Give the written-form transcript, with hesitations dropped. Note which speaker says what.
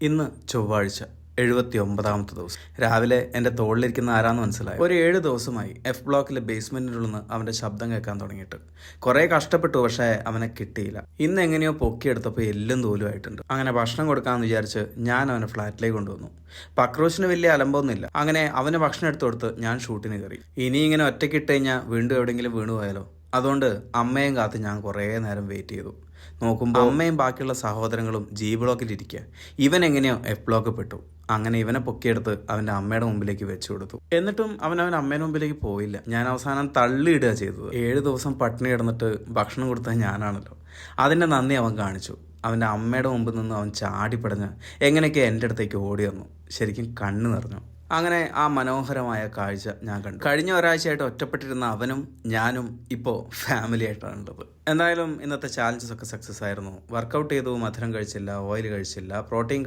Speaker 1: ഇന്ന് ചൊവ്വാഴ്ച 79ാമത്തെ ദിവസം. രാവിലെ എൻ്റെ തോളിലിരിക്കുന്ന ആരാന്ന് മനസ്സിലായി. ഒരു 7 ദിവസമായി എഫ് ബ്ലോക്കിലെ ബേസ്മെൻറ്റിനുള്ളിൽ നിന്ന് അവൻ്റെ ശബ്ദം കേൾക്കാൻ തുടങ്ങിയിട്ട്. കുറേ കഷ്ടപ്പെട്ടു, പക്ഷേ അവനെ കിട്ടിയില്ല. ഇന്ന് എങ്ങനെയോ പൊക്കിയെടുത്തപ്പോൾ എല്ലും തോലുമായിട്ടുണ്ട്. അങ്ങനെ ഭക്ഷണം കൊടുക്കാമെന്ന് വിചാരിച്ച് ഞാൻ അവനെ ഫ്ലാറ്റിലേക്ക് കൊണ്ടുവന്നു. പക്രൂസിന് വലിയ അലമ്പൊന്നുമില്ല. അങ്ങനെ അവന് ഭക്ഷണം എടുത്തു കൊടുത്ത് ഞാൻ ഷൂട്ടിന് കയറി. ഇനി ഇങ്ങനെ ഒറ്റയ്ക്ക് ഇട്ട് കഴിഞ്ഞാൽ വീണ്ടും എവിടെയെങ്കിലും വീണു പോയാലോ. അതുകൊണ്ട് അമ്മയും കാത്ത് ഞാൻ കുറേ നേരം വെയിറ്റ് ചെയ്തു. നോക്കുമ്പോൾ അമ്മയും ബാക്കിയുള്ള സഹോദരങ്ങളും ജി ബ്ലോക്കിലിരിക്കുക. ഇവൻ എങ്ങനെയോ എഫ് ബ്ലോക്ക് പെട്ടു. അങ്ങനെ ഇവനെ പൊക്കിയെടുത്ത് അവൻ്റെ അമ്മയുടെ മുമ്പിലേക്ക് വെച്ചു കൊടുത്തു. എന്നിട്ടും അവൻ അമ്മയുടെ മുമ്പിലേക്ക് പോയില്ല. ഞാൻ അവസാനം തള്ളിയിടുക ചെയ്തത്. 7 ദിവസം പട്ടിണി കിടന്നിട്ട് ഭക്ഷണം കൊടുത്തത് ഞാനാണല്ലോ. അതിൻ്റെ നന്ദി അവൻ കാണിച്ചു. അവൻ്റെ അമ്മയുടെ മുമ്പിൽ നിന്ന് അവൻ ചാടിപ്പടഞ്ഞ് എങ്ങനെയൊക്കെ എൻ്റെ അടുത്തേക്ക് ഓടി വന്നു. ശരിക്കും കണ്ണ് നിറഞ്ഞു. അങ്ങനെ ആ മനോഹരമായ കാഴ്ച ഞാൻ കണ്ടു. കഴിഞ്ഞ ഒരാഴ്ചയായിട്ട് ഒറ്റപ്പെട്ടിരുന്ന അവനും ഞാനും ഇപ്പോൾ ഫാമിലി ആയിട്ടാണുള്ളത്. എന്തായാലും ഇന്നത്തെ ചാലഞ്ചസ് ഒക്കെ സക്സസ് ആയിരുന്നു. വർക്കൗട്ട് ചെയ്തു, മധുരം കഴിച്ചില്ല, ഓയിൽ കഴിച്ചില്ല, പ്രോട്ടീൻ